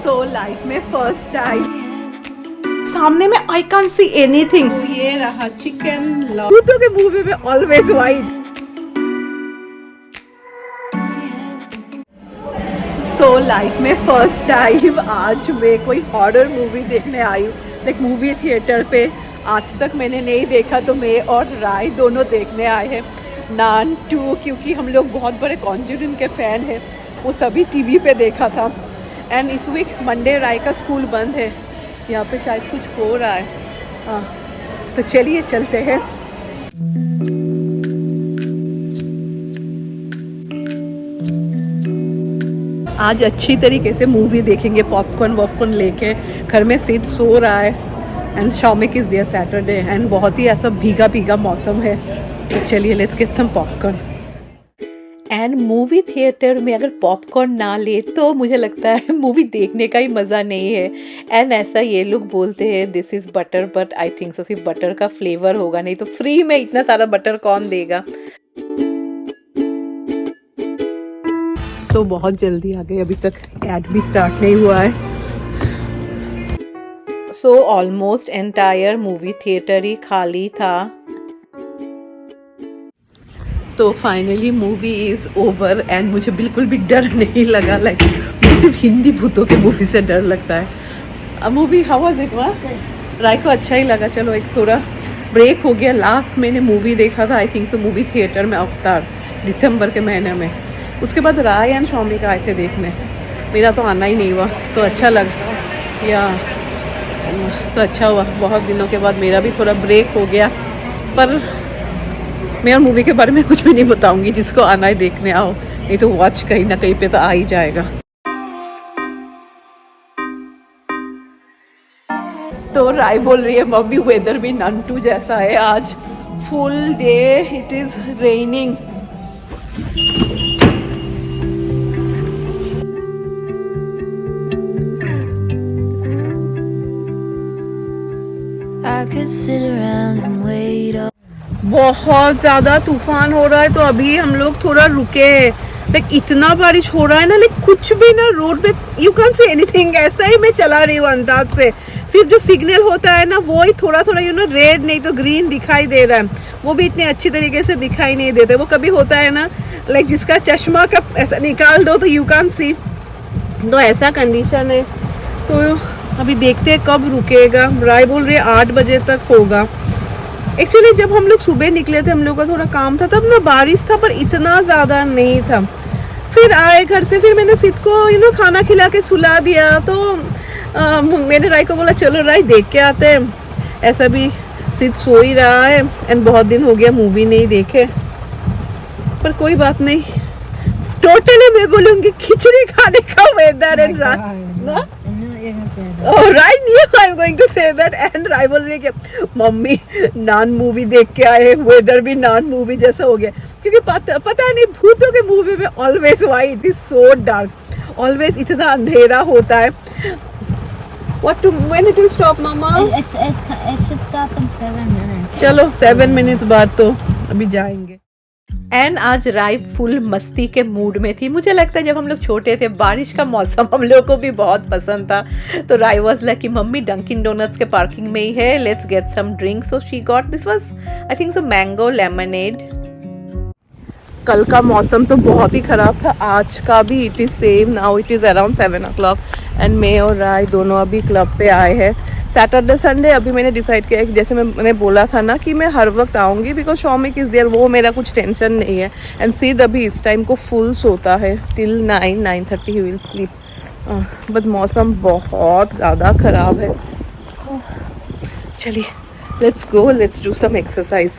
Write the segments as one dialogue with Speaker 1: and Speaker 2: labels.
Speaker 1: So life में first time सामने में आई कांट सी एनीथिंग। तो ये रहा चिकन भूतों के मूवी में ऑलवेज वाइट। सो लाइफ में फर्स्ट टाइम आज मैं कोई हॉरर मूवी देखने आई हूँ, लाइक मूवी थिएटर पे। आज तक मैंने नहीं देखा, तो मैं और राय दोनों देखने आए हैं नान 2, क्योंकि हम लोग बहुत बड़े कॉन्जरिंग के फ़ैन हैं। वो सभी टीवी पे देखा था। एंड इस वीक मंडे राय का स्कूल बंद है, यहाँ पे शायद कुछ हो रहा है। हाँ, तो चलिए चलते हैं। आज अच्छी तरीके से मूवी देखेंगे, पॉपकॉर्न वॉपकॉर्न लेके। घर में सिद्ध सो रहा है and Shomik is there Saturday and बहुत ही ऐसा भीगा भीगा मौसम है। तो चलिए let's get some popcorn. And movie theatre में अगर पॉपकॉर्न ना ले तो मुझे लगता है मूवी देखने का ही मज़ा नहीं है। एंड ऐसा ये लोग बोलते हैं this is butter, but I think सो सिर्फ बटर का फ्लेवर होगा, नहीं तो फ्री में इतना सारा बटर कौन देगा। तो बहुत जल्दी आ गए, अभी तक ऐड भी स्टार्ट नहीं हुआ है। So almost entire movie theatre ही खाली था। तो finally movie is over and मुझे बिल्कुल भी डर नहीं लगा। लाइक मुझे सिर्फ हिंदी भूतों के मूवी से डर लगता है। Movie how was it? Rai को अच्छा ही लगा। चलो एक थोड़ा ब्रेक हो गया। लास्ट मैंने मूवी देखा था आई थिंक तो मूवी थिएटर में अवतार, दिसंबर के महीने में। उसके बाद राय एंड शॉमिक आए थे देखने, मेरा तो आना ही नहीं हुआ। तो अच्छा लगा या तो अच्छा हुआ, बहुत दिनों के बाद मेरा भी थोड़ा ब्रेक हो गया। पर मैं और मूवी के बारे में कुछ भी नहीं बताऊंगी, जिसको आना है देखने आओ, नहीं तो वॉच कहीं ना कहीं पे तो आ ही जाएगा। तो राय बोल रही है मम्मी वेदर भी नन 2 जैसा है आज, full day it is raining.
Speaker 2: I could sit around and wait up.
Speaker 1: बहुत ज़्यादा तूफान हो रहा है, तो अभी हम लोग थोड़ा रुके हैं। लाइक इतना बारिश हो रहा है ना, लाइक कुछ भी ना रोड पे यू कैन सी एनीथिंग। ऐसा ही मैं चला रही हूँ अंदाज से, सिर्फ जो सिग्नल होता है ना वो ही थोड़ा थोड़ा रेड नहीं तो ग्रीन दिखाई दे रहा है। वो भी इतने अच्छी तरीके से दिखाई नहीं देते। वो कभी होता है ना लाइक जिसका चश्मा का ऐसा निकाल दो तो यू कैन सी, तो ऐसा कंडीशन है। तो अभी देखते हैं कब रुकेगा। राय बोल रही है 8 बजे तक होगा। एक्चुअली जब हम लोग सुबह निकले थे, हम लोग का थोड़ा काम था, तब ना बारिश था पर इतना ज़्यादा नहीं था। फिर आए घर से, फिर मैंने सिद्ध को खाना खिला के सुला दिया। तो मैंने राय को बोला चलो राय देख के आते हैं। ऐसा भी सिद्ध सो ही रहा है एंड बहुत दिन हो गया मूवी नहीं देखे। पर कोई बात नहीं, टोटली मैं बोलूँगी खिचड़ी खाने का weather and Rai. Oh, right, yeah, I'm going to say that. And Rai बोल रही है कि मम्मी नान मूवी देख के आए, वेदर भी नान मूवी जैसा हो गया। क्योंकि पता नहीं भूतों के मूवी में always why it is so dark, always इतना अंधेरा होता है। What to when it will stop, Mama?
Speaker 2: It should stop in 7 minutes.
Speaker 1: चलो 7 मिनट्स बाद तो अभी जाएंगे। एंड आज राय फुल मस्ती के मूड में थी। मुझे लगता है जब हम लोग छोटे थे बारिश का मौसम हम लोग को भी बहुत पसंद था। तो राय वाज लाइक कि मम्मी डंकिन डोनट्स के पार्किंग में ही है, let's get some drink. So she got this was I think so mango lemonade. कल का मौसम तो बहुत ही ख़राब था, आज का भी it is same. Now it is around 7 o'clock and मैं और राय दोनों अभी क्लब पे आए हैं। सैटरडे संडे अभी मैंने डिसाइड किया कि जैसे मैंने बोला था ना कि मैं हर वक्त आऊँगी, बिकॉज शॉमिक इज़ देयर, वो मेरा कुछ टेंशन नहीं है। एंड सिद्ध अभी इस टाइम को फुल सोता है till 9-9:30 he will sleep. But मौसम बहुत ज़्यादा ख़राब है। चलिए let's go, let's do some exercise.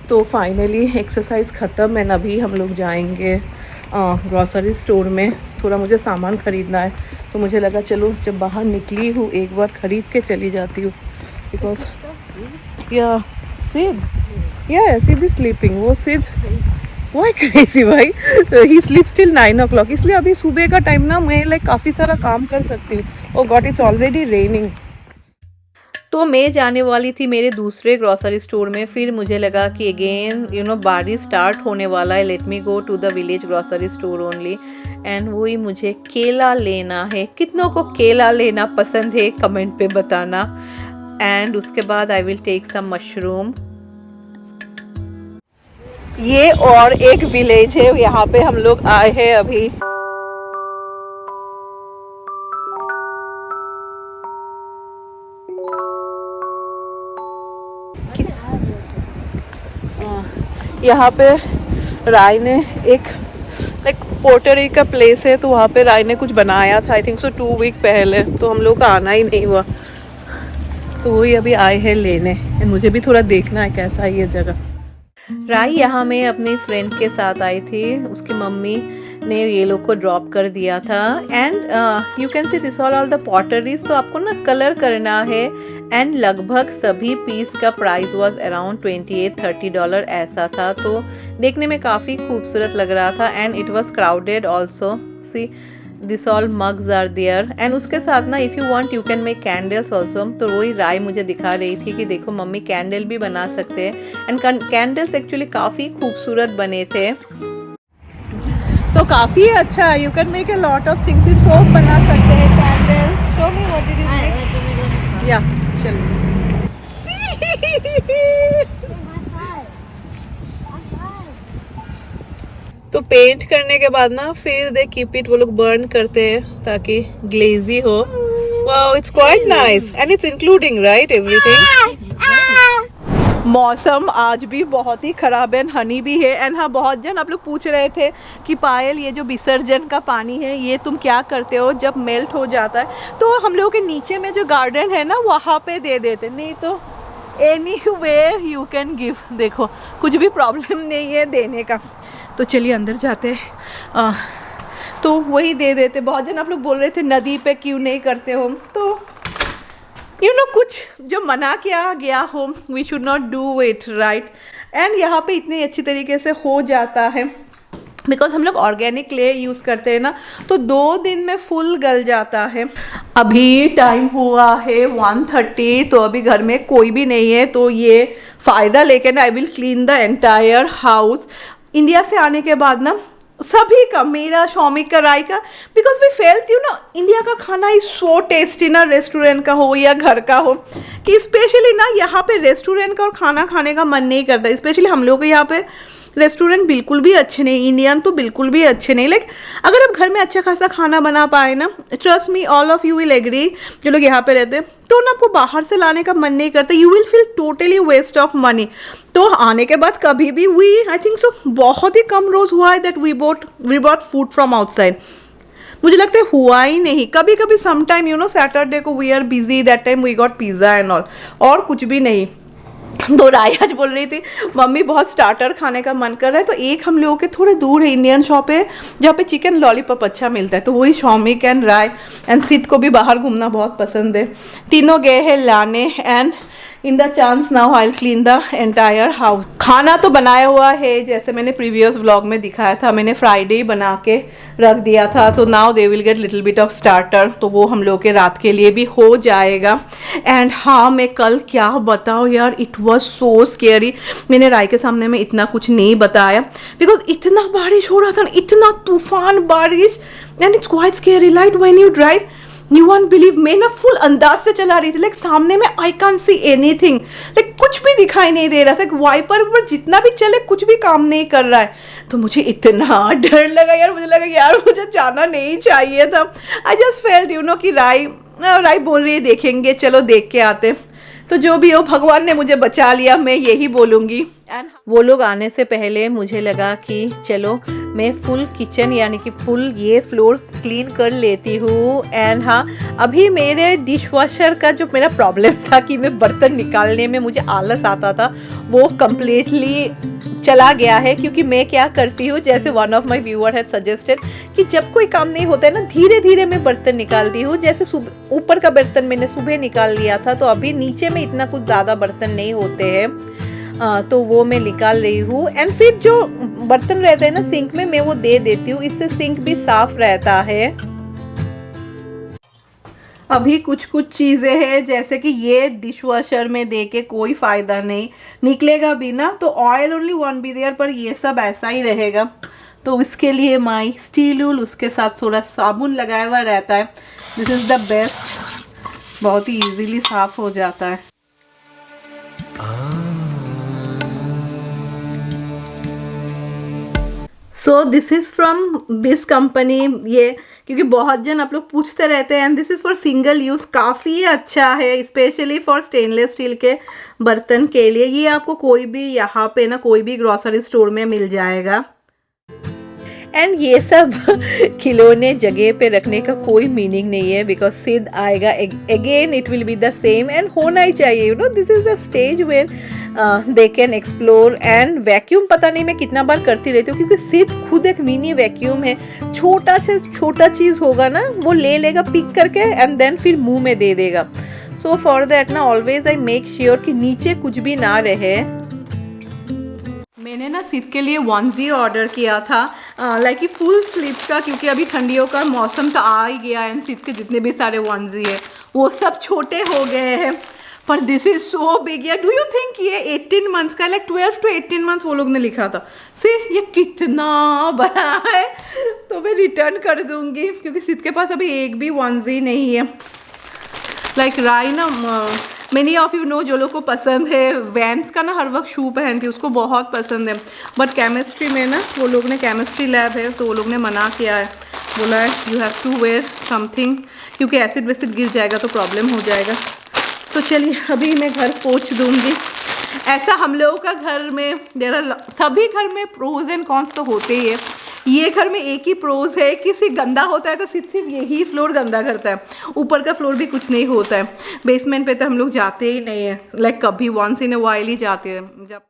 Speaker 1: तो फाइनली एक्सरसाइज ख़त्म एंड अभी हम लोग जाएंगे ग्रॉसरी स्टोर में। थोड़ा मुझे सामान ख़रीदना है, तो मुझे लगा चलो जब बाहर निकली हूँ एक बार ख़रीद के चली जाती हूँ। बिकॉज या सिद्ध इज स्लीपिंग। वो सिद्ध वो है क्रेजी भाई, ही स्लीप्स टिल 9 o'clock। इसलिए अभी सुबह का टाइम ना मैं लाइक काफ़ी सारा काम कर सकती हूँ। ओ गॉड, इट्स ऑलरेडी रेनिंग। तो मैं जाने वाली थी मेरे दूसरे ग्रॉसरी स्टोर में, फिर मुझे लगा कि अगेन बारिश स्टार्ट होने वाला है, let me go to the village grocery store only. And वही मुझे केला लेना है। कितनों को केला लेना पसंद है कमेंट पे बताना। एंड उसके बाद I will take some mushroom. ये और एक विलेज है, यहाँ पे हम लोग आए हैं अभी। यहाँ पे राय ने एक पोटरी का प्लेस है, तो वहाँ पे राय ने कुछ बनाया था, आई थिंक सो 2 वीक पहले, तो हम लोग का आना ही नहीं हुआ, तो वही अभी आए हैं लेने। मुझे भी थोड़ा देखना है कैसा है ये जगह। राय यहाँ मैं अपनी फ्रेंड के साथ आई थी, उसकी मम्मी ने ये लोग को ड्रॉप कर दिया था। And you can see this all the potteries, तो आपको ना कलर करना है। एंड लगभग सभी पीस का प्राइस वाज अराउंड $28-30 ऐसा था, तो देखने में काफ़ी खूबसूरत लग रहा था। And it was crowded also, see this all mugs are there. And उसके साथ ना if you want you can make candles also, तो वही राय मुझे दिखा रही थी कि देखो मम्मी कैंडल भी बना सकते हैं। एंड कैंडल्स एक्चुअली काफ़ी खूबसूरत बने थे, तो काफ़ी अच्छा है। You can make a lot of things, soap बना सकते हैं, candle. Show me what did you make. या चलिए। तो पेंट करने के बाद ना फिर दे कीप इट, वो लोग बर्न करते हैं ताकि ग्लेजी हो। Wow, it's quite nice and it's including right everything. मौसम आज भी बहुत ही खराब है, हनी भी है। एंड हाँ, बहुत जन आप लोग पूछ रहे थे कि पायल ये जो विसर्जन का पानी है ये तुम क्या करते हो जब मेल्ट हो जाता है। तो हम लोगों के नीचे में जो गार्डन है ना वहाँ पे दे देते, नहीं तो एनीवेयर यू कैन गिव। देखो कुछ भी प्रॉब्लम नहीं है देने का। तो चलिए अंदर जाते हैं, तो वही दे देते। बहुत जन आप लोग बोल रहे थे नदी पे क्यों नहीं करते हो, तो कुछ जो मना किया गया हो, we should not do it right. And यहाँ पे इतने अच्छी तरीके से हो जाता है बिकॉज हम लोग ऑर्गेनिक क्ले यूज़ करते हैं ना, तो 2 दिन में फुल गल जाता है। अभी टाइम हुआ है 1:30, तो अभी घर में कोई भी नहीं है, तो ये फ़ायदा लेके ना I will clean the entire house. India से आने के बाद ना सभी का, मेरा, शौमिक का, राय का, बिकॉज वी फेल्ट इंडिया का खाना इज सो टेस्टी ना, रेस्टोरेंट का हो या घर का हो, कि स्पेशली ना यहाँ पे रेस्टोरेंट का और खाना खाने का मन नहीं करता। स्पेशली हम लोग के यहाँ पे रेस्टोरेंट बिल्कुल भी अच्छे नहीं, इंडियन तो बिल्कुल भी अच्छे नहीं। लाइक अगर आप घर में अच्छा खासा खाना बना पाए ना, trust me all of you will agree, जो लोग यहाँ पे रहते हैं, तो ना आपको बाहर से लाने का मन नहीं करता। You will feel totally waste of money. तो आने के बाद कभी भी आई थिंक सो बहुत ही कम रोज हुआ है that we bought food from outside. मुझे लगता है हुआ ही नहीं। कभी कभी समटाइम सैटरडे को we are busy, that time we got pizza and all, और कुछ भी नहीं। तो राय आज बोल रही थी मम्मी बहुत स्टार्टर खाने का मन कर रहा है, तो एक हम लोगों के थोड़े दूर है इंडियन शॉप है जहाँ पे चिकन लॉलीपॉप अच्छा मिलता है, तो वही शौमिक एंड राय एंड सिद्ध को भी बाहर घूमना बहुत पसंद है, तीनों गए हैं लाने। And in the chance now I will clean the entire house. खाना तो बनाया हुआ है, जैसे मैंने प्रीवियस व्लॉग में दिखाया था, मैंने फ्राइडे ही बना के रख दिया था, तो now they will get little bit of starter, तो वो हम लोग के रात के लिए भी हो जाएगा। एंड हाँ, मैं कल क्या बताऊँ यार, इट वॉज सो स्केरी। मैंने राय के सामने में इतना कुछ नहीं बताया बिकॉज इतना बारिश हो रहा था, इतना तूफान बारिश, and it's quite scary like when you drive. You won't believe, मैं ना फुल अंदाज से चला रही थी, लाइक सामने में I can see anything, like कुछ भी दिखाई नहीं दे रहा था, वाइपर पर जितना भी चले कुछ भी काम नहीं कर रहा है। तो मुझे इतना डर लगा यार, मुझे लगा यार मुझे जाना नहीं चाहिए था। आई जस्ट फेल्ट कि राय बोल रही है देखेंगे, चलो देख के आते। तो जो भी हो, भगवान ने मुझे बचा लिया, मैं यही बोलूँगी। एंड वो लोग आने से पहले मुझे लगा कि चलो मैं फुल किचन यानी कि फुल ये फ्लोर क्लीन कर लेती हूँ। एंड हाँ, अभी मेरे डिश वॉशर का जो मेरा प्रॉब्लम था कि मैं बर्तन निकालने में मुझे आलस आता था, वो कम्प्लीटली चला गया है। क्योंकि मैं क्या करती हूँ, जैसे one of my viewer had suggested कि जब कोई काम नहीं होता है ना, धीरे धीरे मैं बर्तन निकालती हूँ। जैसे ऊपर का बर्तन मैंने सुबह निकाल लिया था, तो अभी नीचे में इतना कुछ ज़्यादा बर्तन नहीं होते हैं, तो वो मैं निकाल रही हूँ। एंड फिर जो बर्तन रहते हैं ना सिंक में, मैं वो दे देती हूँ, इससे सिंक भी साफ रहता है। अभी कुछ कुछ चीज़ें हैं जैसे कि ये डिश वॉशर में दे के कोई फ़ायदा नहीं, निकलेगा भी ना तो oil only one be there, पर ये सब ऐसा ही रहेगा। तो इसके लिए माई स्टील वूल उसके साथ थोड़ा साबुन लगाया हुआ रहता है। दिस इज़ द बेस्ट, बहुत ही इजीली साफ हो जाता है। So this is from this company, ये क्योंकि बहुत जन आप लोग पूछते रहते हैं, and this is for single use, काफ़ी अच्छा है स्पेशली फॉर स्टेनलेस स्टील के बर्तन के लिए। ये आपको कोई भी यहाँ पे ना कोई भी ग्रॉसरी स्टोर में मिल जाएगा। एंड ये सब खिलौने जगह पे रखने का कोई मीनिंग नहीं है, बिकॉज सिद्ध आएगा again it will be the same, and होना ही चाहिए। You know this is the stage where they can explore. And vacuum पता नहीं मैं कितना बार करती रहती हूँ, क्योंकि सिद्ध खुद एक मिनी वैक्यूम है। छोटा से छोटा चीज़ होगा ना वो ले लेगा पिक करके एंड देन फिर मुंह में दे देगा। सो फॉर दैट ना ऑलवेज आई मेक श्योर कि नीचे कुछ भी ना रहे। मैंने ना सिद्ध के लिए वनजी ऑर्डर किया था, लाइक फुल स्लीव का, क्योंकि अभी ठंडियों का मौसम तो आ ही गया है। सिद्ध के जितने भी सारे वनजी है वो सब छोटे हो गए हैं, पर दिस इज सो बिग। या डू यू थिंक ये 18 मंथ्स का, लाइक 12 to 18 मंथ्स वो लोग ने लिखा था। सी ये कितना बड़ा है, तो मैं रिटर्न कर दूंगी क्योंकि सिद्ध के पास अभी एक भी वनजी नहीं है। लाइक राय ना, मेनी ऑफ यू नो, जो लोग को पसंद है वैंस का ना हर वक्त शू पहनती है, उसको बहुत पसंद है। बट केमिस्ट्री में ना वो लोग ने, केमिस्ट्री लैब है तो वो लोग ने मना किया है, बोला है you have to wear something, क्योंकि एसिड वेसिड गिर जाएगा तो प्रॉब्लम हो जाएगा। तो चलिए अभी मैं घर पोंछ दूँगी। ऐसा हम लोगों का घर में सभी घर में प्रोज एंड कॉन्स तो होते ही है। ये घर में एक ही प्रोज है कि सिर्फ गंदा होता है तो सिर्फ यही फ्लोर गंदा करता है, ड्यूरिंग का फ्लोर भी कुछ नहीं होता है। बेसमेंट पे तो हम लोग जाते ही नहीं है, लाइक कभी once in a while he जाते हैं। जब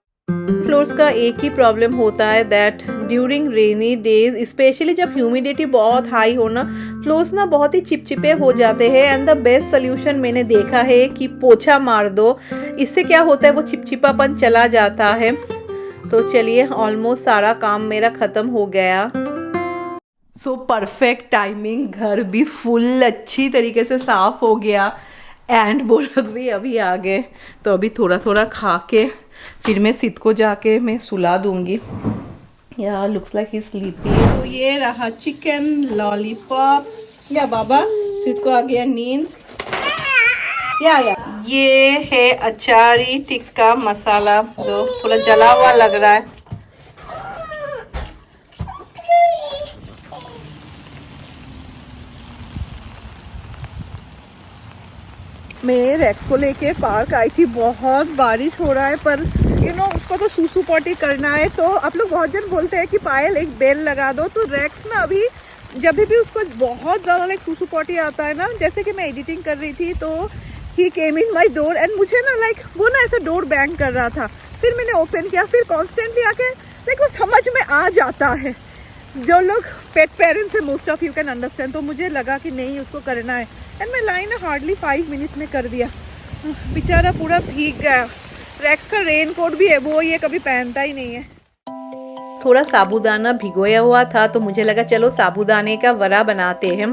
Speaker 1: फ्लोर्स का एक ही प्रॉब्लम होता है that during rainy days, specially जब ह्यूमिडिटी बहुत हाई हो ना, फ्लोर्स ना बहुत ही चिपचिपे हो जाते हैं। एंड द बेस्ट सोल्यूशन मैंने देखा है कि पोछा मार दो, इससे क्या होता है वो चिपचिपापन चला जाता है। तो चलिए ऑलमोस्ट सारा काम मेरा ख़त्म हो गया। सो परफेक्ट टाइमिंग, घर भी फुल अच्छी तरीके से साफ हो गया एंड वो लोग भी अभी आ गए। तो अभी थोड़ा थोड़ा खा के फिर मैं सिद्ध को जाके मैं सुला दूंगी। या लुक्स लाइक ही स्लीपी। तो ये रहा चिकन लॉलीपॉप। या बाबा सिद्ध को आ गया नींद। या ये है अचारी टिक्का मसाला, जो थोड़ा जला हुआ लग रहा है। मैं रेक्स को लेके पार्क आई थी, बहुत बारिश हो रहा है, पर यू नो उसको तो सूसू पॉटी करना है। तो आप लोग बहुत जन बोलते हैं कि पायल एक बेल लगा दो। तो रेक्स ना अभी जब भी उसको बहुत ज़्यादा लाइक सूसू पॉटी आता है ना, जैसे कि मैं एडिटिंग कर रही थी तो ही केम इन माई डोर एंड मुझे ना लाइक वो ना ऐसा डोर बैंग कर रहा था। फिर मैंने ओपन किया, फिर कॉन्स्टेंटली आके लाइक वो समझ में आ जाता है। जो लोग पेट पेरेंट्स है most of you can understand. तो मुझे लगा कि नहीं उसको करना है एंड मैं लाइन हार्डली 5 मिनट्स में कर दिया। बेचारा पूरा भीग गया। रेक्स का रेन कोट भी है, वो ये कभी पहनता ही नहीं है। थोड़ा साबूदाना भिगोया हुआ था तो मुझे लगा चलो साबूदाने का वड़ा बनाते हैं।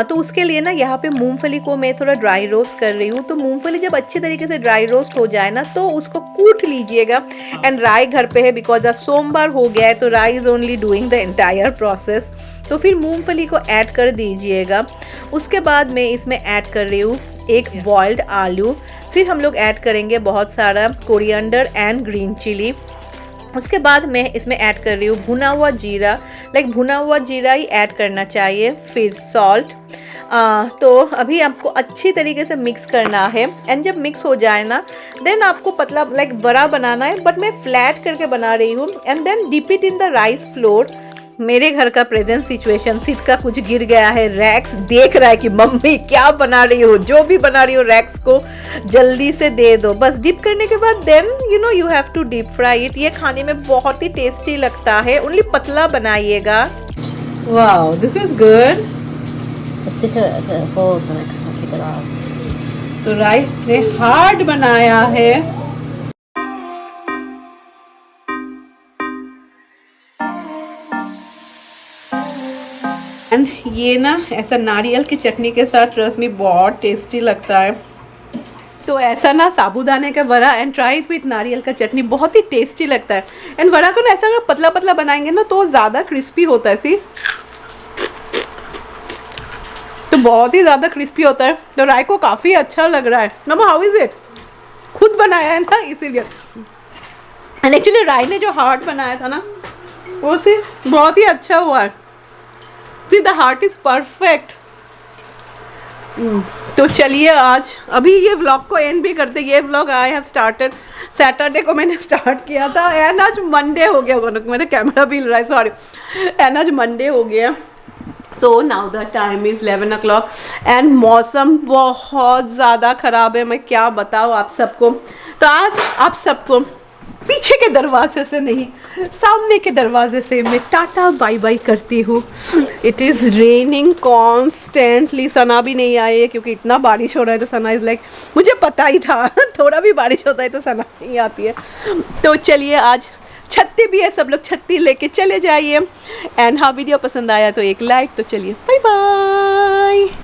Speaker 1: तो उसके लिए ना यहाँ पे मूंगफली को मैं थोड़ा ड्राई रोस्ट कर रही हूँ। तो मूंगफली जब अच्छी तरीके से ड्राई रोस्ट हो जाए ना तो उसको कूट लीजिएगा। एंड राई घर पे है बिकॉज आज सोमवार हो गया है, तो राई is only doing the entire process. तो फिर मूंगफली को ऐड कर दीजिएगा। उसके बाद मैं इसमें ऐड कर रही हूँ एक बॉइल्ड आलू। फिर हम लोग ऐड करेंगे बहुत सारा कोरिएंडर एंड ग्रीन चिली। उसके बाद मैं इसमें ऐड कर रही हूँ भुना हुआ जीरा, लाइक भुना हुआ जीरा ही ऐड करना चाहिए। फिर सॉल्ट। तो अभी आपको अच्छी तरीके से मिक्स करना है एंड जब मिक्स हो जाए ना देन आपको पतला लाइक बड़ा बनाना है, बट मैं फ्लैट करके बना रही हूँ। And then dip it in the rice flour. मेरे घर का प्रेजेंट सिचुएशन, सिद्ध का कुछ गिर गया है, रैक्स देख रहा है कि मम्मी क्या बना रही हो, जो भी बना रही हो रैक्स को जल्दी से दे दो। बस डिप करने के बाद then you know you have to deep fry it. ये खाने में बहुत ही टेस्टी लगता है, ओनली पतला बनाइएगा। Wow this is good. तो राइस ने हार्ड बनाया है। एंड ये ना ऐसा नारियल की चटनी के साथ ट्रस्ट मी बहुत टेस्टी लगता है। तो ऐसा ना साबूदाने का वड़ा एंड ट्राई विथ नारियल का चटनी बहुत ही टेस्टी लगता है। एंड वड़ा को ना ऐसा अगर पतला पतला बनाएंगे ना तो ज़्यादा क्रिस्पी होता है। सी तो बहुत ही ज़्यादा क्रिस्पी होता है। तो राय को काफ़ी अच्छा लग रहा है। मम्मा हाउ इज़ इट? खुद बनाया है ना इसीलिए। एंड एक्चुअली राय ने जो हार्ट बनाया था ना वो सी बहुत ही अच्छा हुआ है। See the heart is perfect. तो चलिए आज अभी ये व्लॉग को एंड भी करते। ये vlog I have started Saturday को मैंने स्टार्ट किया था एंड आज मंडे हो गया। मेरा कैमरा भी हिल रहा है, सॉरी। एंड आज मंडे हो गया। So now the time is 11 o'clock and मौसम बहुत ज़्यादा ख़राब है। मैं क्या बताऊँ आप सबको। तो आज आप सबको पीछे के दरवाजे से नहीं, सामने के दरवाजे से मैं टाटा बाय बाय करती हूँ। It is raining constantly. Sana भी नहीं आई है क्योंकि इतना बारिश हो रहा है। तो सना इज़ लाइक मुझे पता ही था थोड़ा भी बारिश होता है तो सना नहीं आती है। तो चलिए आज छत्ती भी है, सब लोग छत्ती लेके चले जाइए। एंड हाँ वीडियो पसंद आया तो एक लाइक। तो चलिए बाय बाय।